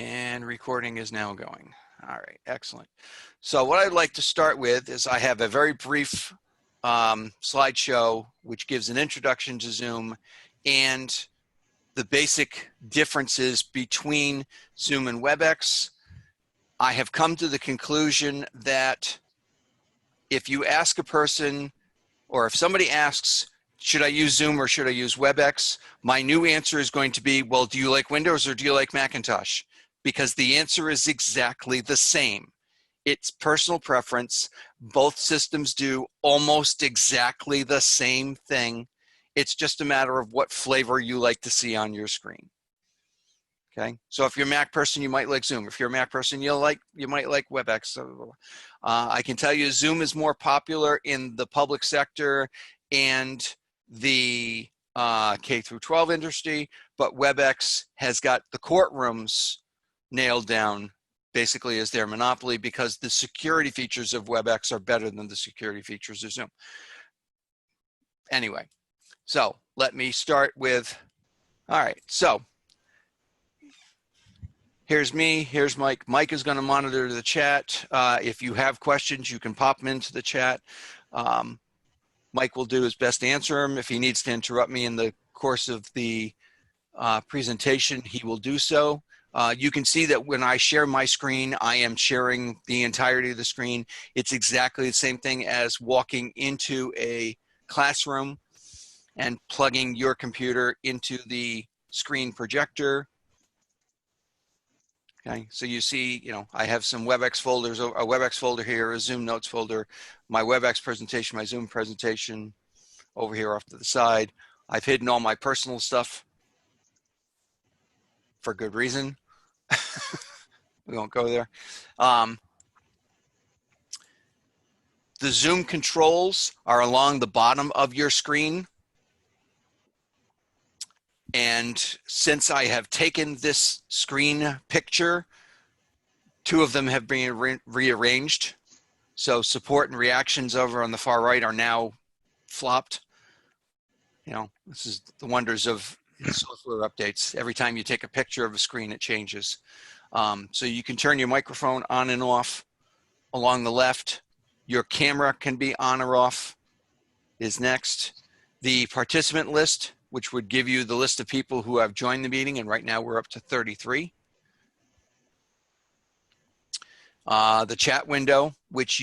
And recording is now going. All right, excellent. So what I'd like to start with is I have a very brief slideshow which gives an introduction to Zoom and the basic differences between Zoom and WebEx. I have come to the conclusion that if you ask a person, or if somebody asks, should I use Zoom or should I use WebEx? My new answer is going to be, well, do you like Windows or do you like Macintosh? Because the answer is exactly the same. It's personal preference. Both systems do almost exactly the same thing. It's just a matter of what flavor you like to see on your screen. Okay, so if you're a Mac person, you might like Zoom. If you're a Mac person, you might like WebEx. So, I can tell you Zoom is more popular in the public sector and the K through 12 industry, but WebEx has got the courtrooms nailed down basically as their monopoly because the security features of WebEx are better than the security features of Zoom. Anyway, so let me start with, all right, so here's me, here's Mike. Mike is going to monitor the chat. If you have questions, you can pop them into the chat. Mike will do his best to answer them. If he needs to interrupt me in the course of the presentation, he will do so. You can see that when I share my screen, I am sharing the entirety of the screen. It's exactly the same thing as walking into a classroom and plugging your computer into the screen projector. Okay, so you see, I have some WebEx folders, a WebEx folder here, a Zoom Notes folder, my WebEx presentation, my Zoom presentation over here off to the side. I've hidden all my personal stuff for good reason. We won't go there. The Zoom controls are along the bottom of your screen. And since I have taken this screen picture, two of them have been rearranged. So support and reactions over on the far right are now flopped. This is the wonders of software updates. Every time you take a picture of a screen, it changes. So you can turn your microphone on and off along the left. Your camera can be on or off is next. The participant list, which would give you the list of people who have joined the meeting, and right now we're up to 33. The chat window, which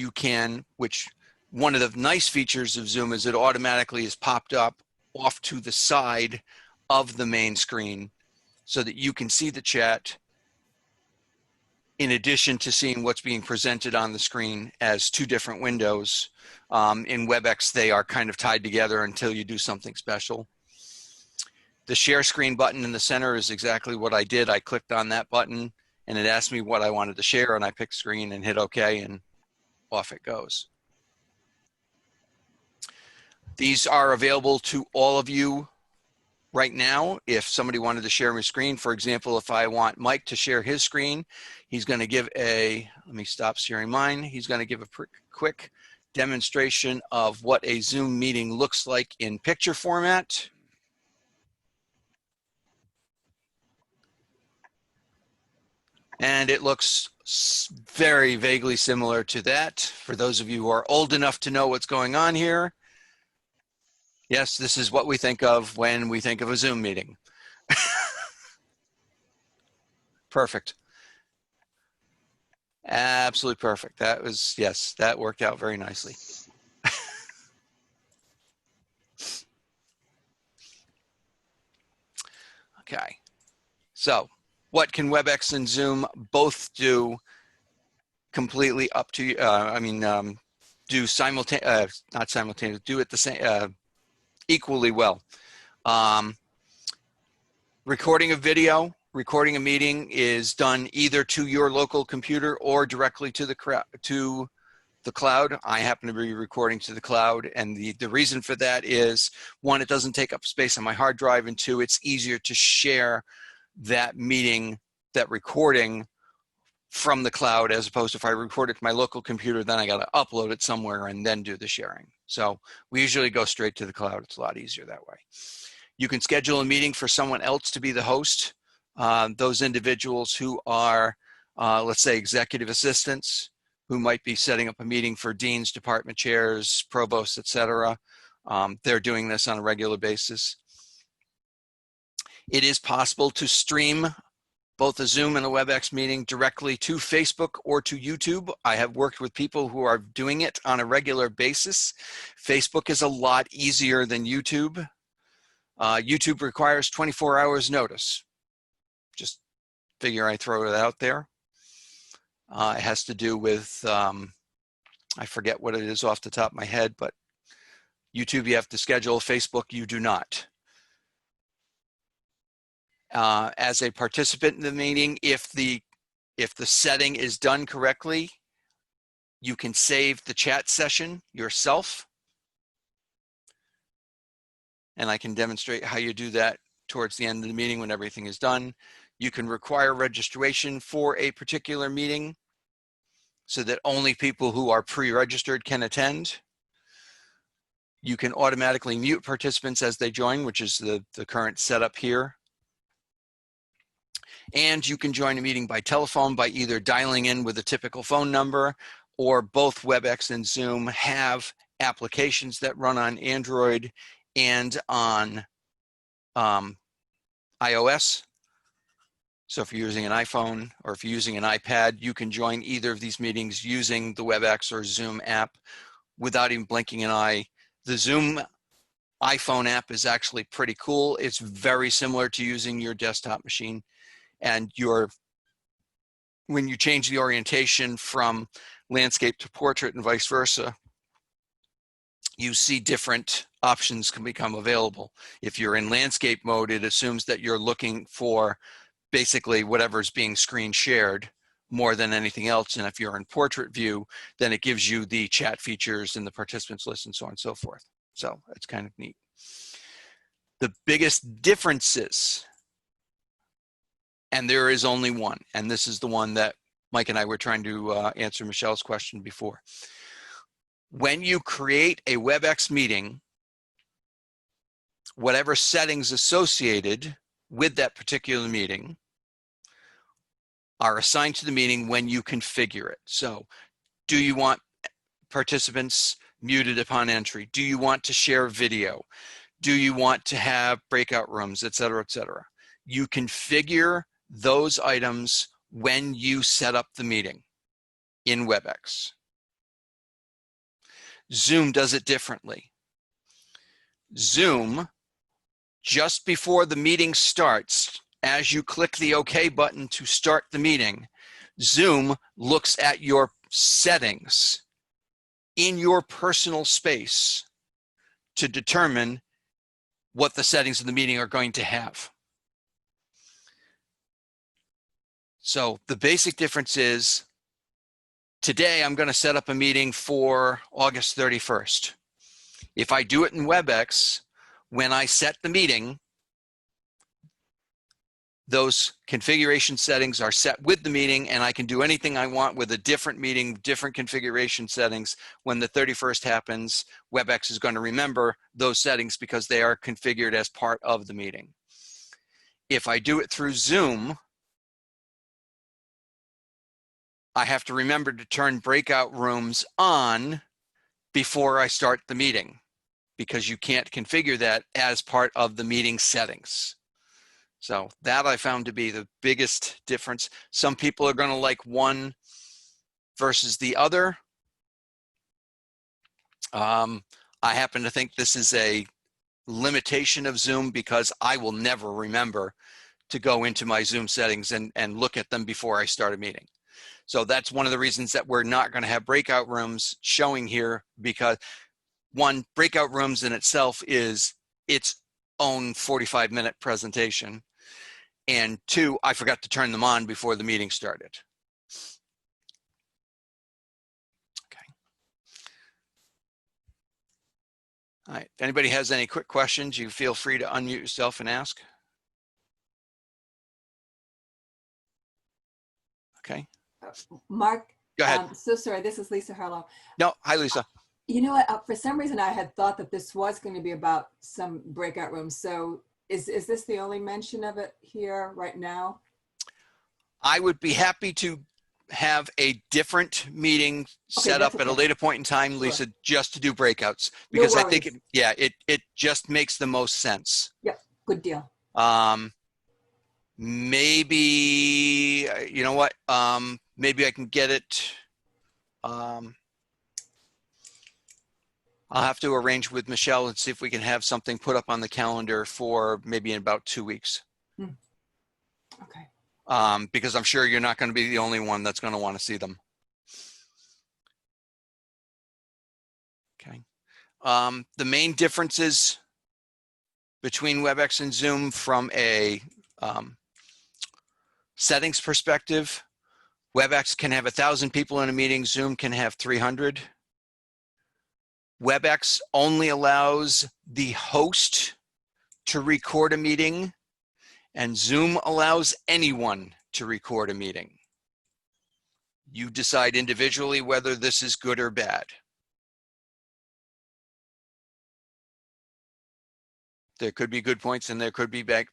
one of the nice features of Zoom is it automatically is popped up off to the side of the main screen so that you can see the chat in addition to seeing what's being presented on the screen as two different windows. In WebEx, they are kind of tied together until you do something special. The share screen button in the center is exactly what I did. I clicked on that button and it asked me what I wanted to share, and I picked screen and hit OK, and off it goes. These are available to all of you right now. If somebody wanted to share my screen, for example, if I want Mike to share his screen, he's going to give let me stop sharing mine. He's going to give a quick demonstration of what a Zoom meeting looks like in picture format. And it looks very vaguely similar to that. For those of you who are old enough to know what's going on here, yes, this is what we think of when we think of a Zoom meeting. Perfect. Absolutely perfect. That was, yes, that worked out very nicely. Okay, so what can WebEx and Zoom both do completely up to you? Do simultaneous, not simultaneous, do it the same, equally well. Recording a video, recording a meeting is done either to your local computer or directly to the cloud. I happen to be recording to the cloud, and the reason for that is, one, it doesn't take up space on my hard drive, and two, it's easier to share that meeting, that recording from the cloud, as opposed to if I record it to my local computer, then I got to upload it somewhere and then do the sharing. So we usually go straight to the cloud. It's a lot easier that way. You can schedule a meeting for someone else to be the host. those individuals who are, let's say, executive assistants who might be setting up a meeting for deans, department chairs, provosts, etc. They're doing this on a regular basis. It is possible to stream both a Zoom and a WebEx meeting directly to Facebook or to YouTube. I have worked with people who are doing it on a regular basis. Facebook is a lot easier than YouTube. YouTube requires 24 hours notice. Just figure I throw it out there. It has to do with, I forget what it is off the top of my head, but YouTube you have to schedule, Facebook you do not. As a participant in the meeting, if the setting is done correctly, you can save the chat session yourself. And I can demonstrate how you do that towards the end of the meeting when everything is done. You can require registration for a particular meeting so that only people who are pre-registered can attend. You can automatically mute participants as they join, which is the current setup here. And you can join a meeting by telephone by either dialing in with a typical phone number, or both WebEx and Zoom have applications that run on Android and on iOS. So if you're using an iPhone or if you're using an iPad, you can join either of these meetings using the WebEx or Zoom app without even blinking an eye. The Zoom iPhone app is actually pretty cool. It's very similar to using your desktop machine. And when you change the orientation from landscape to portrait and vice versa, you see different options can become available. If you're in landscape mode, it assumes that you're looking for basically whatever's being screen shared more than anything else. And if you're in portrait view, then it gives you the chat features and the participants list and so on and so forth. So it's kind of neat. The biggest differences, and there is only one, and this is the one that Mike and I were trying to answer Michelle's question before. When you create a WebEx meeting, whatever settings associated with that particular meeting are assigned to the meeting when you configure it. So, do you want participants muted upon entry? Do you want to share video? Do you want to have breakout rooms, et cetera, et cetera? You configure those items when you set up the meeting in WebEx. Zoom does it differently. Zoom, just before the meeting starts, as you click the OK button to start the meeting, Zoom looks at your settings in your personal space to determine what the settings of the meeting are going to have. So the basic difference is, today I'm going to set up a meeting for August 31st. If I do it in WebEx, when I set the meeting, those configuration settings are set with the meeting, and I can do anything I want with a different meeting, different configuration settings. When the 31st happens, WebEx is going to remember those settings because they are configured as part of the meeting. If I do it through Zoom, I have to remember to turn breakout rooms on before I start the meeting, because you can't configure that as part of the meeting settings. So that I found to be the biggest difference. Some people are going to like one versus the other. I happen to think this is a limitation of Zoom because I will never remember to go into my Zoom settings and look at them before I start a meeting. So that's one of the reasons that we're not going to have breakout rooms showing here, because one, breakout rooms in itself is its own 45-minute presentation. And two, I forgot to turn them on before the meeting started. Okay. All right, if anybody has any quick questions, you feel free to unmute yourself and ask. Okay. Mark, go ahead. So sorry, this is Lisa Harlow. No, hi, Lisa. You know what, for some reason I had thought that this was going to be about some breakout rooms. So Is this the only mention of it here right now? I would be happy to have a different meeting Okay, set that's up at a okay. later point in time, Sure. Lisa, just to do breakouts, No because I think, worries. it just makes the most sense. Yep, good deal. Maybe, you know what? Maybe I can get it. I'll have to arrange with Michelle and see if we can have something put up on the calendar for maybe in about 2 weeks. Okay. Because I'm sure you're not going to be the only one that's going to want to see them. Okay. The main differences between WebEx and Zoom from a settings perspective: WebEx can have 1,000 people in a meeting. Zoom can have 300. WebEx only allows the host to record a meeting, and Zoom allows anyone to record a meeting. You decide individually whether this is good or bad. There could be good points and there could be bad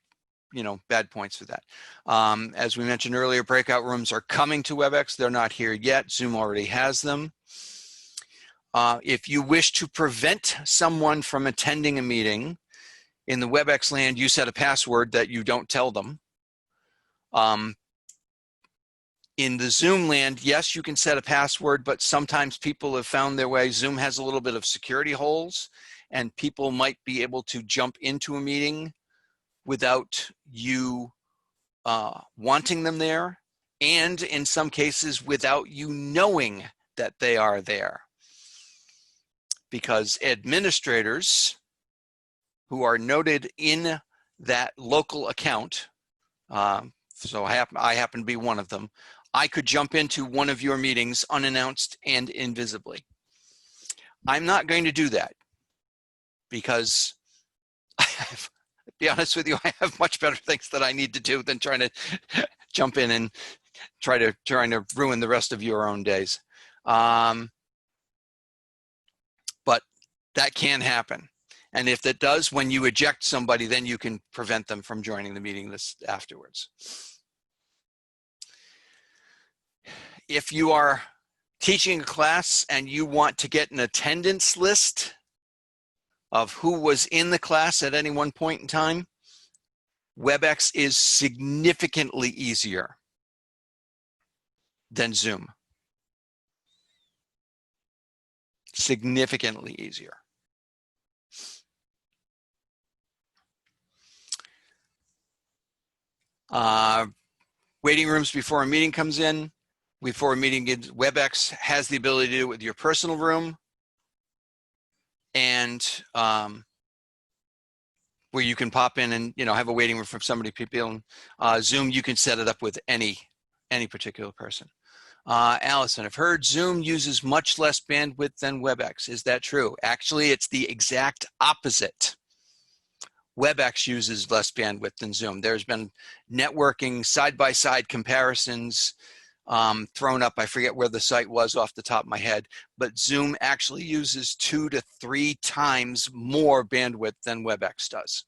points for that. As we mentioned earlier, breakout rooms are coming to WebEx. They're not here yet. Zoom already has them. If you wish to prevent someone from attending a meeting, in the WebEx land, you set a password that you don't tell them. In the Zoom land, yes, you can set a password, but sometimes people have found their way. Zoom has a little bit of security holes, and people might be able to jump into a meeting without you wanting them there, and in some cases without you knowing that they are there. Because administrators who are noted in that local account, so I happen to be one of them, I could jump into one of your meetings unannounced and invisibly. I'm not going to do that because to be honest with you, I have much better things that I need to do than trying to jump in and trying to ruin the rest of your own days. But that can happen. And if that does, when you eject somebody, then you can prevent them from joining the meeting afterwards. If you are teaching a class and you want to get an attendance list of who was in the class at any one point in time, WebEx is significantly easier than Zoom. Significantly easier. Waiting rooms before a meeting comes in. Before a meeting, WebEx has the ability to do it with your personal room, and where you can pop in and have a waiting room for somebody. People, Zoom, you can set it up with any particular person. Allison, I've heard Zoom uses much less bandwidth than WebEx. Is that true? Actually, it's the exact opposite. WebEx uses less bandwidth than Zoom. There's been networking side-by-side comparisons thrown up. I forget where the site was off the top of my head, but Zoom actually uses 2 to 3 times more bandwidth than WebEx does.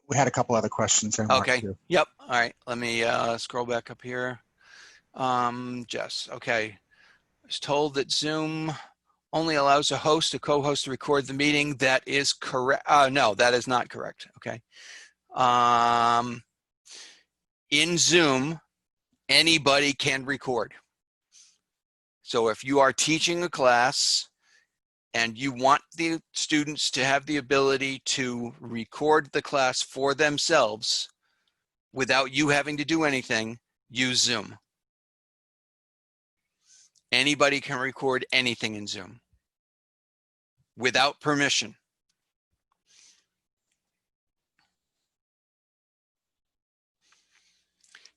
We had a couple other questions there, Mark, Okay. too. Yep. All right. Let me scroll back up here. Jess. Okay. I was told that Zoom only allows a host, a co-host to record the meeting. That is correct. No, that is not correct. Okay. In Zoom, anybody can record. So if you are teaching a class and you want the students to have the ability to record the class for themselves without you having to do anything, use Zoom. Anybody can record anything in Zoom without permission.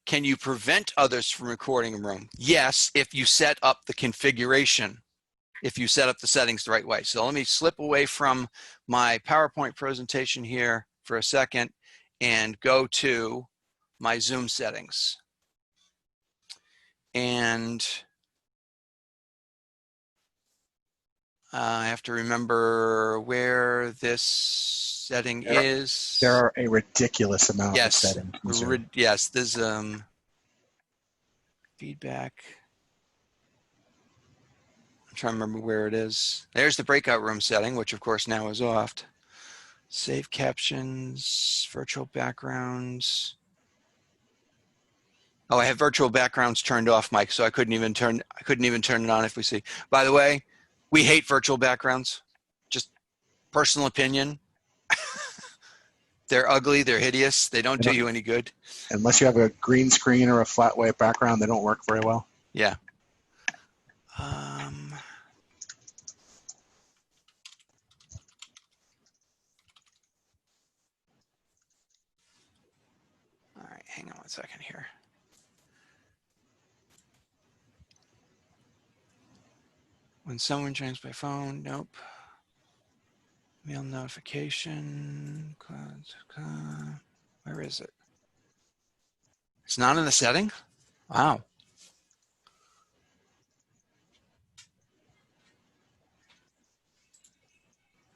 Can you prevent others from recording a room? Yes, if you set up the configuration, if you set up the settings the right way. So let me slip away from my PowerPoint presentation here for a second and go to my Zoom settings. And I have to remember where this setting is. There are a ridiculous amount of Yes, settings in Zoom. yes, there's feedback. I'm trying to remember where it is. There's the breakout room setting, which of course now is off. Save captions, virtual backgrounds. Oh, I have virtual backgrounds turned off, Mike, so I couldn't even turn it on if we see. By the way, we hate virtual backgrounds. Just personal opinion. They're ugly, they're hideous, they don't do you any good. Unless you have a green screen or a flat white background, they don't work very well. Yeah. All right, hang on one second here. When someone joins by phone, nope. Mail notification, where is it? It's not in the setting? Wow.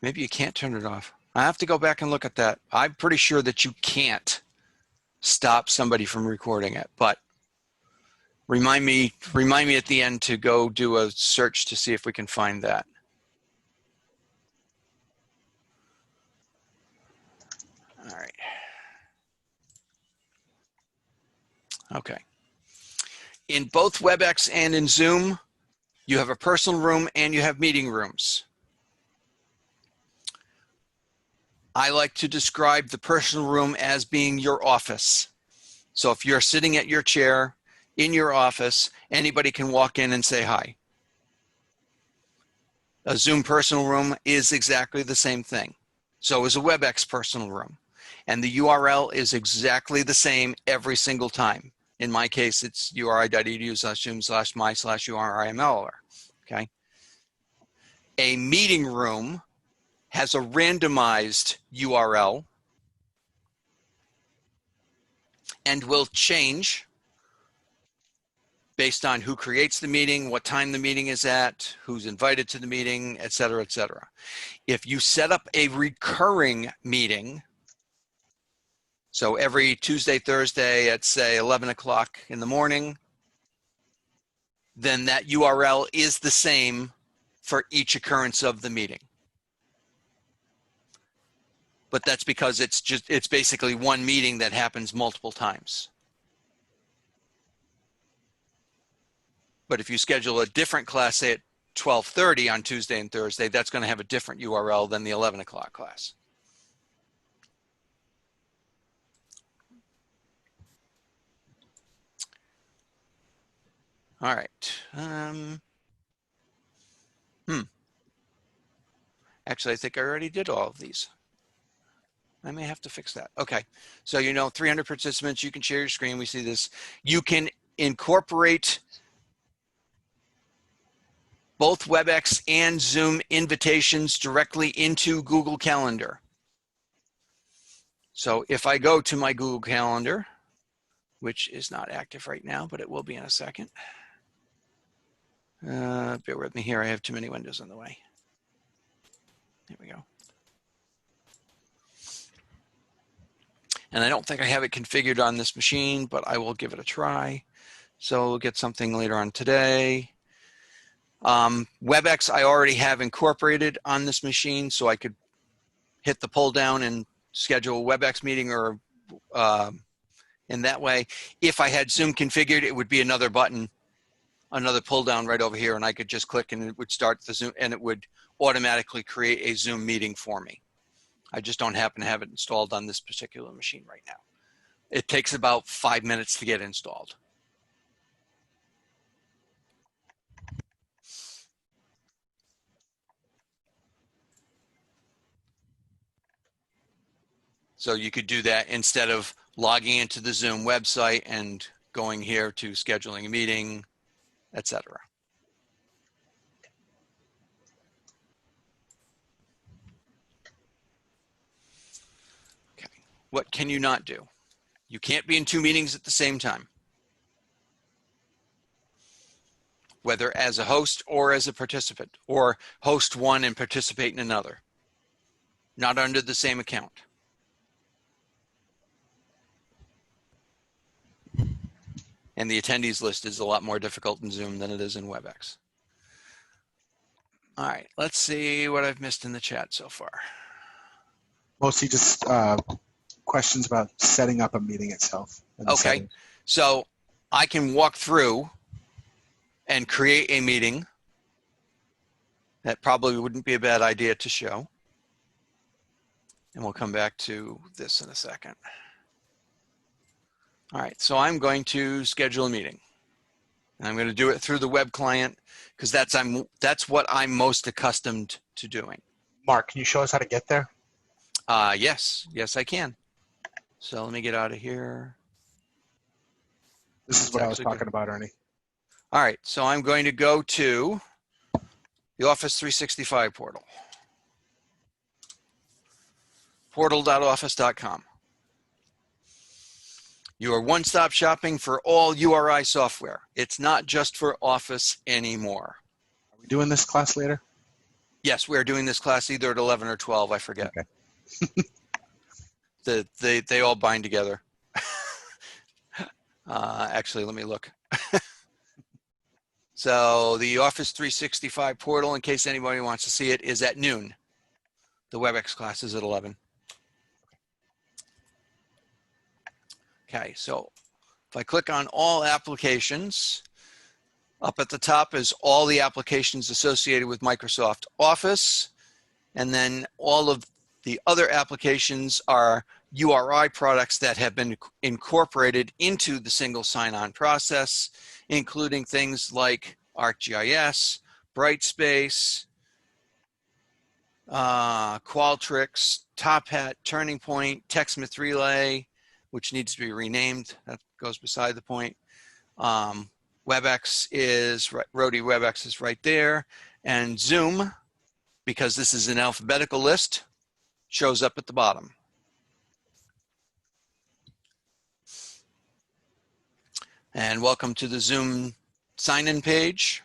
Maybe you can't turn it off. I have to go back and look at that. I'm pretty sure that you can't stop somebody from recording it, but remind me at the end to go do a search to see if we can find that. All right. Okay. In both WebEx and in Zoom, you have a personal room and you have meeting rooms. I like to describe the personal room as being your office. So if you're sitting at your chair in your office, anybody can walk in and say hi. A Zoom personal room is exactly the same thing. So is a WebEx personal room. And the URL is exactly the same every single time. In my case, it's uri.edu/zoom/my/URIML. Okay. A meeting room has a randomized URL and will change based on who creates the meeting, what time the meeting is at, who's invited to the meeting, et cetera, et cetera. If you set up a recurring meeting, so every Tuesday, Thursday at say 11 o'clock in the morning, then that URL is the same for each occurrence of the meeting. But that's because it's basically one meeting that happens multiple times. But if you schedule a different class, say at 12:30 on Tuesday and Thursday, that's going to have a different URL than the 11 o'clock class. All right. Actually, I think I already did all of these. I may have to fix that. Okay. So, 300 participants, you can share your screen. We see this. You can incorporate both WebEx and Zoom invitations directly into Google Calendar. So if I go to my Google Calendar, which is not active right now, but it will be in a second. Bear with me here. I have too many windows in the way. There we go. And I don't think I have it configured on this machine, but I will give it a try. So we'll get something later on today. WebEx I already have incorporated on this machine, so I could hit the pull down and schedule a WebEx meeting or in that way. If I had Zoom configured, it would be another button, another pull down right over here, and I could just click and it would start the Zoom and it would automatically create a Zoom meeting for me. I just don't happen to have it installed on this particular machine right now. It takes about 5 minutes to get installed. So you could do that instead of logging into the Zoom website and going here to scheduling a meeting, etc. Okay. What can you not do? You can't be in 2 meetings at the same time. whether as a host or as a participant, or host one and participate in another, not under the same account. And the attendees list is a lot more difficult in Zoom than it is in WebEx. All right, let's see what I've missed in the chat so far. Mostly just questions about setting up a meeting itself. And the Okay, settings. so I can walk through and create a meeting. That probably wouldn't be a bad idea to show. And we'll come back to this in a second. All right, so I'm going to schedule a meeting. And I'm going to do it through the web client because that's what I'm most accustomed to doing. Mark, can you show us how to get there? Yes, I can. So let me get out of here. This is That's what I was actually talking about, Ernie. All right, so I'm going to go to the Office 365 portal. Portal.office.com. You are one-stop shopping for all URI software. It's not just for Office anymore. Are we doing this class later? Yes, we are doing this class either at 11 or 12, I forget. Okay. They all bind together. Actually, let me look. So the Office 365 portal, in case anybody wants to see it, is at noon. The WebEx class is at 11. Okay, so if I click on all applications, up at the top is all the applications associated with Microsoft Office, and then all of the other applications are URI products that have been incorporated into the single sign-on process, including things like ArcGIS, Brightspace, Qualtrics, Top Hat, Turning Point, TechSmith Relay, which needs to be renamed. That goes beside the point. WebEx is, Rode WebEx is right there. And Zoom, because this is an alphabetical list, shows up at the bottom. And welcome to the Zoom sign-in page.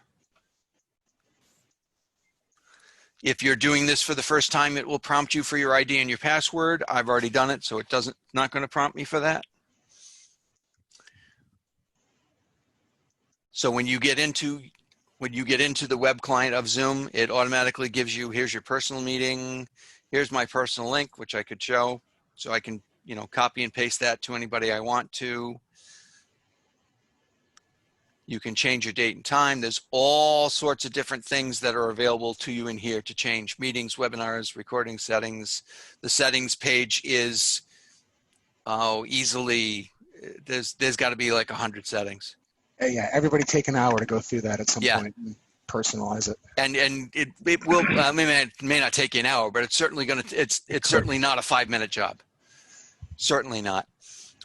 If you're doing this for the first time, it will prompt you for your ID and your password. I've already done it, so it not going to prompt me for that. So when you get into the web client of Zoom, it automatically gives you, here's your personal meeting, here's my personal link, which I could show, so I can, copy and paste that to anybody I want to. You can change your date and time. There's all sorts of different things that are available to you in here to change meetings, webinars, recording settings. The settings page is easily, there's got to be like 100 settings. Yeah, everybody take an hour to go through that at some Yeah. point and personalize it. And it will, it may not take you an hour, but it's certainly it's certainly not a 5-minute job. Certainly not.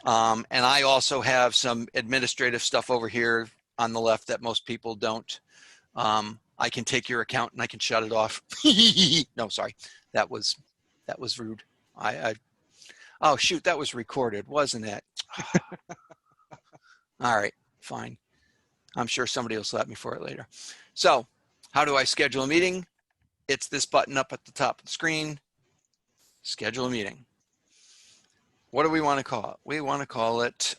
And I also have some administrative stuff over here on the left that most people don't. I can take your account and I can shut it off. No, sorry, that was rude. Oh shoot, that was recorded, wasn't it? All right, fine. I'm sure somebody will slap me for it later. So how do I schedule a meeting? It's this button up at the top of the screen, schedule a meeting. What do we want to call it? We want to call it,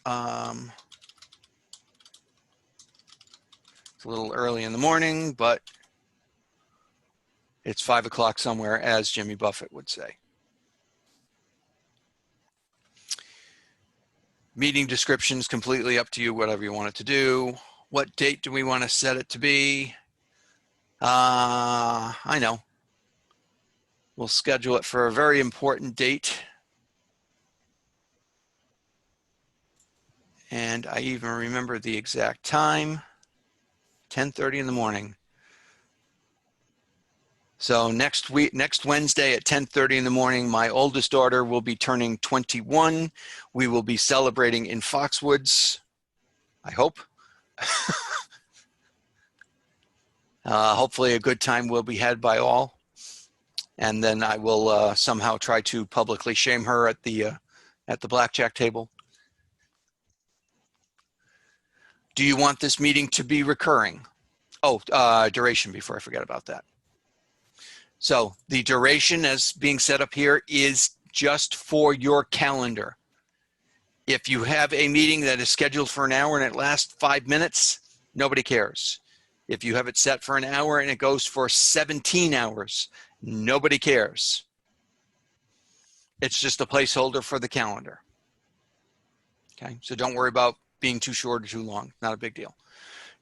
it's a little early in the morning, but it's 5 o'clock somewhere, as Jimmy Buffett would say. Meeting descriptions, completely up to you, whatever you want it to do. What date do we want to set it to be? I know. We'll schedule it for a very important date. And I even remember the exact time, 10:30 in the morning. So next Wednesday at 10:30 in the morning, my oldest daughter will be turning 21. We will be celebrating in Foxwoods, I hope. Hopefully a good time will be had by all. And then I will somehow try to publicly shame her at the blackjack table. Do you want this meeting to be recurring? Oh, duration before I forget about that. So the duration as being set up here is just for your calendar. If you have a meeting that is scheduled for an hour and it lasts 5 minutes, nobody cares. If you have it set for an hour and it goes for 17 hours, nobody cares. It's just a placeholder for the calendar. Okay, so don't worry about being too short or too long. Not a big deal.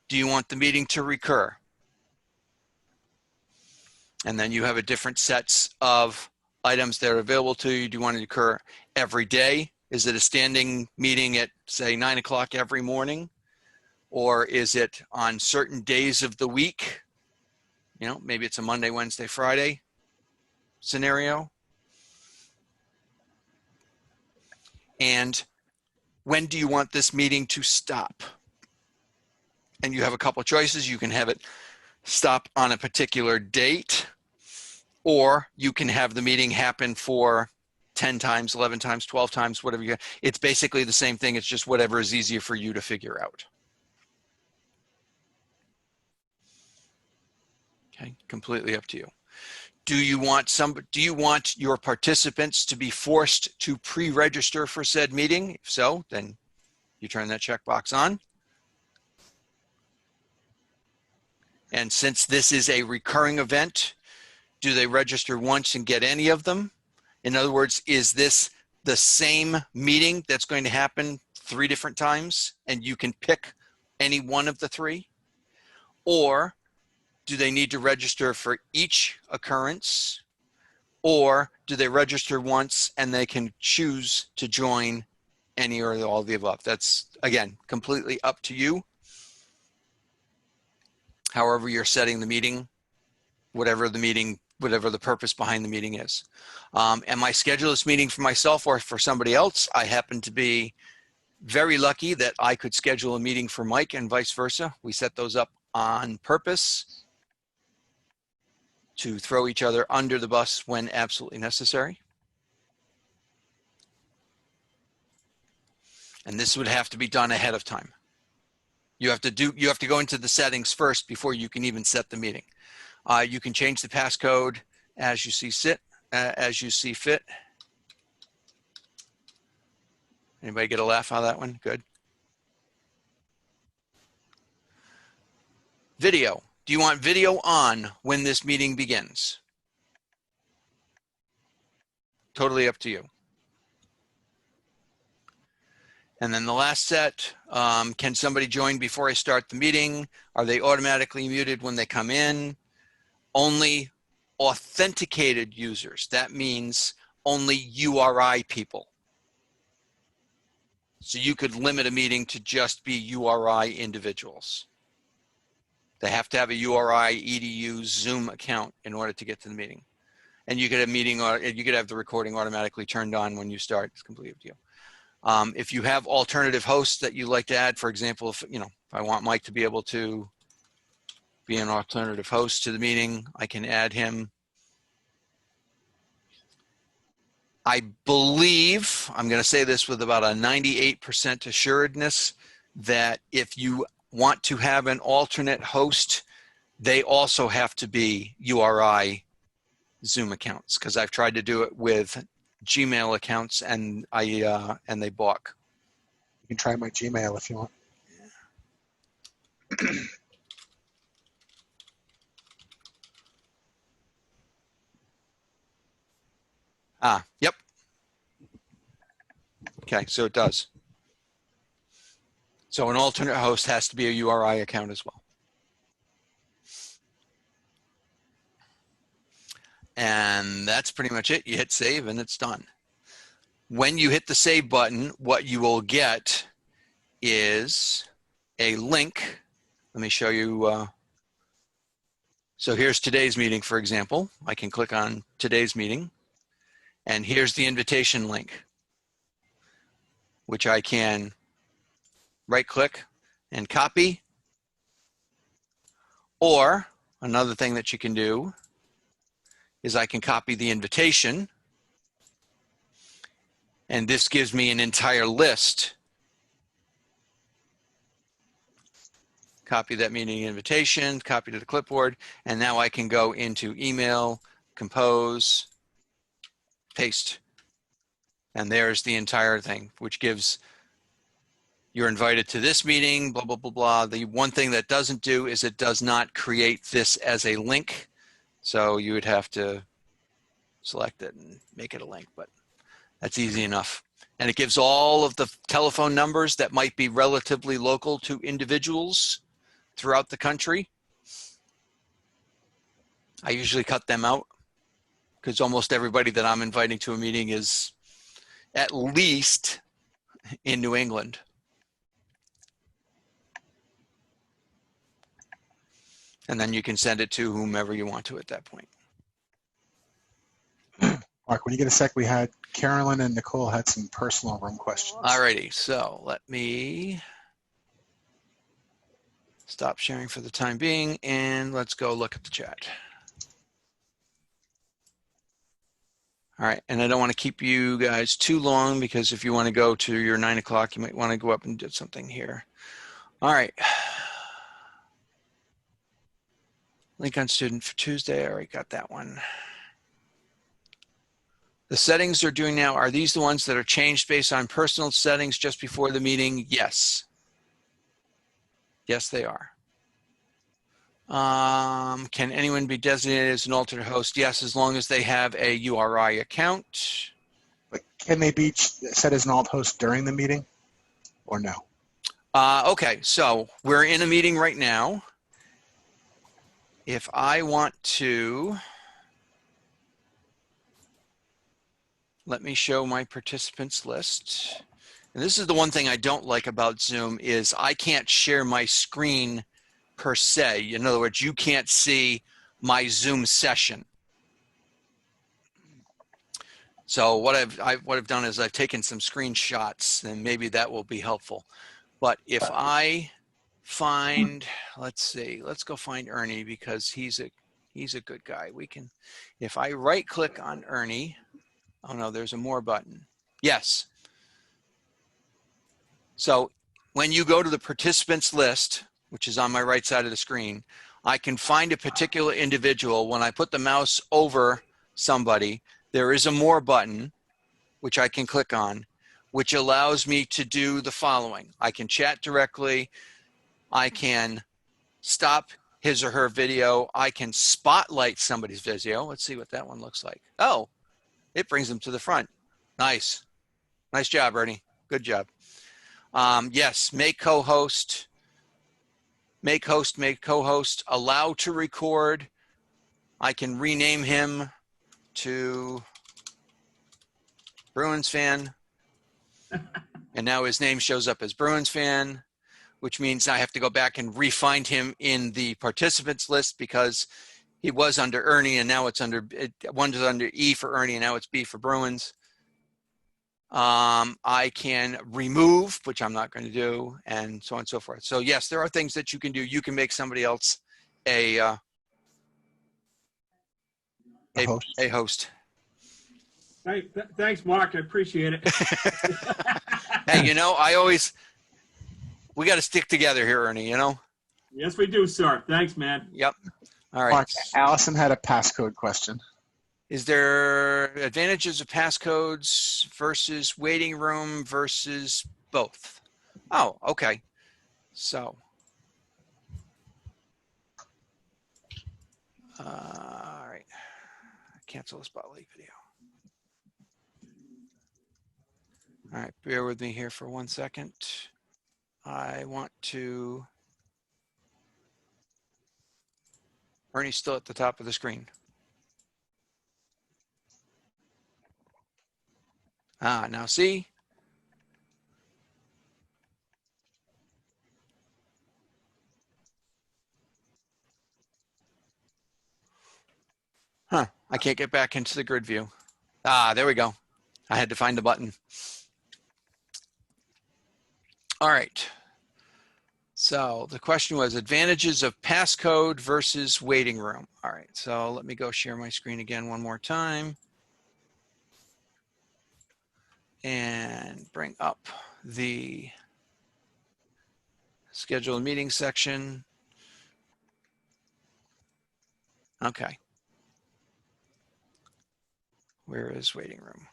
Do you want the meeting to recur? And then you have a different sets of items that are available to you. Do you want it to occur every day? Is it a standing meeting at, say, 9 o'clock every morning? Or is it on certain days of the week? You know, maybe it's a Monday, Wednesday, Friday scenario. And when do you want this meeting to stop? And you have a couple of choices. You can have it stop on a particular date, or you can have the meeting happen for 10 times, 11 times, 12 times, whatever you. It's basically the same thing. It's just whatever is easier for you to figure out. Okay, completely up to you. Do you want your participants to be forced to pre-register for said meeting? If so, then you turn that checkbox on. And since this is a recurring event, do they register once and get any of them? In other words, is this the same meeting that's going to happen 3 different times and you can pick any one of the 3? Or do they need to register for each occurrence? Or do they register once and they can choose to join any or all of the above? That's, again, completely up to you. However you're setting the meeting, whatever the purpose behind the meeting is. Am I schedule this meeting for myself or for somebody else? I happen to be very lucky that I could schedule a meeting for Mike and vice versa. We set those up on purpose to throw each other under the bus when absolutely necessary. And this would have to be done ahead of time. You have to go into the settings first before you can even set the meeting. You can change the passcode as you see fit. Anybody get a laugh out of that one? Good. Video. Do you want video on when this meeting begins? Totally up to you. And then the last set, can somebody join before I start the meeting? Are they automatically muted when they come in? Only authenticated users. That means only URI people. So you could limit a meeting to just be URI individuals. They have to have a URI edu Zoom account in order to get to the meeting. And you could have you could have the recording automatically turned on when you start. It's completely up to you. If you have alternative hosts that you like to add, for example, if I want Mike to be able to be an alternative host to the meeting, I can add him. I believe, I'm going to say this with about a 98% assuredness, that if you want to have an alternate host, they also have to be URI Zoom accounts, because I've tried to do it with Gmail accounts and they balk. You can try my Gmail if you want. Yep. Okay, so it does. So an alternate host has to be a URI account as well. And that's pretty much it. You hit save and it's done. When you hit the save button, what you will get is a link. Let me show you. So here's today's meeting, for example. I can click on today's meeting. And here's the invitation link, which I can right-click and copy. Or another thing that you can do is I can copy the invitation. And this gives me an entire list copy that meeting invitation, copy to the clipboard, and now I can go into email, compose, paste. And there's the entire thing, which gives you're invited to this meeting, blah, blah, blah, blah. The one thing that doesn't do is it does not create this as a link. So you would have to select it and make it a link, but that's easy enough. And it gives all of the telephone numbers that might be relatively local to individuals throughout the country. I usually cut them out because almost everybody that I'm inviting to a meeting is at least in New England. And then you can send it to whomever you want to at that point. Mark, when you get a sec, we had Carolyn and Nicole had some personal room questions. Alrighty, so let me stop sharing for the time being and let's go look at the chat. All right, and I don't want to keep you guys too long because if you want to go to your 9 o'clock, you might want to go up and do something here. All right. Link on student for Tuesday, I already got that one. The settings they're doing now, are these the ones that are changed based on personal settings just before the meeting? Yes. Yes, they are. Can anyone be designated as an alternate host? Yes, as long as they have a URI account. But can they be set as an alt host during the meeting or no? Okay, so we're in a meeting right now. If I want to, let me show my participants list. And this is the one thing I don't like about Zoom is I can't share my screen per se. In other words, you can't see my Zoom session. So what I've done is I've taken some screenshots and maybe that will be helpful. But if I find, let's see, let's go find Ernie because he's a good guy. We can, if I right click on Ernie, oh no, there's a more button. Yes. So when you go to the participants list, which is on my right side of the screen, I can find a particular individual. When I put the mouse over somebody, there is a more button, which I can click on, which allows me to do the following. I can chat directly. I can stop his or her video. I can spotlight somebody's video. Let's see what that one looks like. Oh, it brings them to the front. Nice. Nice job, Ernie. Good job. Yes, make co-host, make host, make co-host, allow to record. I can rename him to Bruins fan. And now his name shows up as Bruins fan, which means I have to go back and re-find him in the participants list because he was under Ernie and now it's under, one is under E for Ernie and now it's B for Bruins. I can remove, which I'm not going to do, and so on and so forth. So yes, there are things that you can do. You can make somebody else a host. Thanks, Mark. I appreciate it. Hey, you know, we got to stick together here, Ernie, you know? Yes, we do, sir. Thanks, man. Yep. All right. Mark, Allison had a passcode question. Is there advantages of passcodes versus waiting room versus both? Oh, okay. So, all right. Cancel the spotlight video. All right, bear with me here for 1 second. I want to, Ernie's still at the top of the screen. Ah, now see? Huh, I can't get back into the grid view. Ah, there we go. I had to find the button. All right. So the question was advantages of passcode versus waiting room. All right, so let me go share my screen again one more time. And bring up the Schedule a meeting section. Okay. Where is waiting room?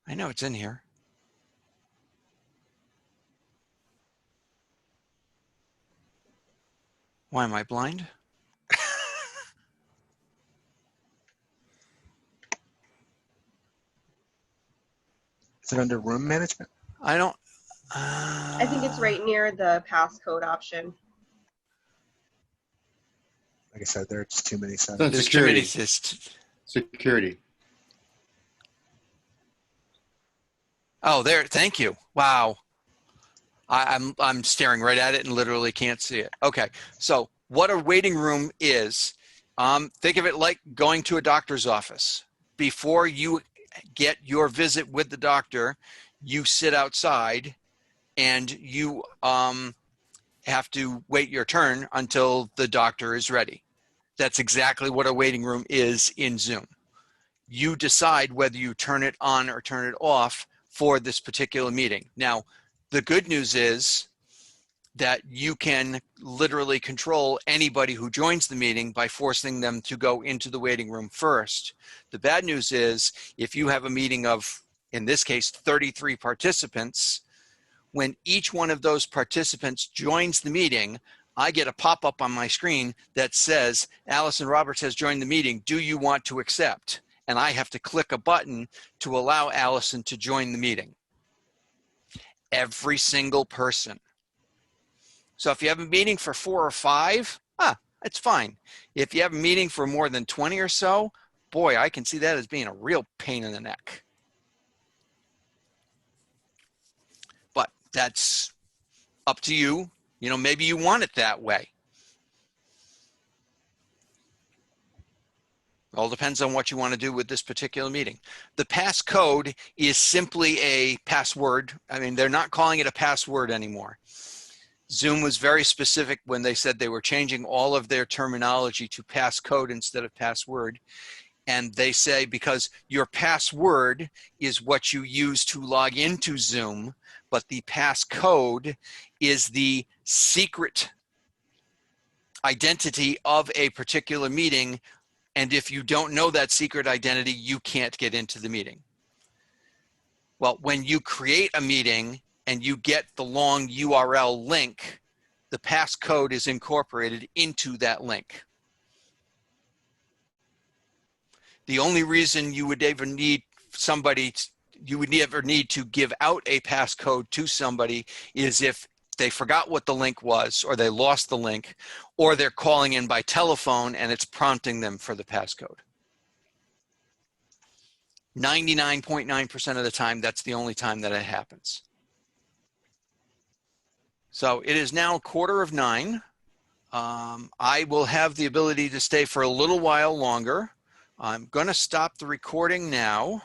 I know it's in here. Why am I blind? Is it under room management? I don't. I think it's right near the passcode option. Like I said, there are just too many So settings. There's too many. security. Security. Oh, there. Thank you. Wow. I'm staring right at it and literally can't see it. Okay. So what a waiting room is, think of it like going to a doctor's office. Before you get your visit with the doctor, you sit outside and you have to wait your turn until the doctor is ready. That's exactly what a waiting room is in Zoom. You decide whether you turn it on or turn it off for this particular meeting. Now, the good news is that you can literally control anybody who joins the meeting by forcing them to go into the waiting room first. The bad news is if you have a meeting of, in this case, 33 participants, when each one of those participants joins the meeting, I get a pop-up on my screen that says, Allison Roberts has joined the meeting. Do you want to accept? And I have to click a button to allow Allison to join the meeting. Every single person. So if you have a meeting for 4 or 5, it's fine. If you have a meeting for more than 20 or so, boy, I can see that as being a real pain in the neck. But that's up to you. You know, maybe you want it that way. All depends on what you want to do with this particular meeting. The passcode is simply a password. I mean, they're not calling it a password anymore. Zoom was very specific when they said they were changing all of their terminology to passcode instead of password. And they say because your password is what you use to log into Zoom, but the passcode is the secret identity of a particular meeting. And if you don't know that secret identity, you can't get into the meeting. Well, when you create a meeting and you get the long URL link, the passcode is incorporated into that link. The only reason you would ever need somebody, you would never need to give out a passcode to somebody is if they forgot what the link was, or they lost the link, or they're calling in by telephone and it's prompting them for the passcode. 99.9% of the time, that's the only time that it happens. So it is now 9:15. I will have the ability to stay for a little while longer. I'm going to stop the recording now.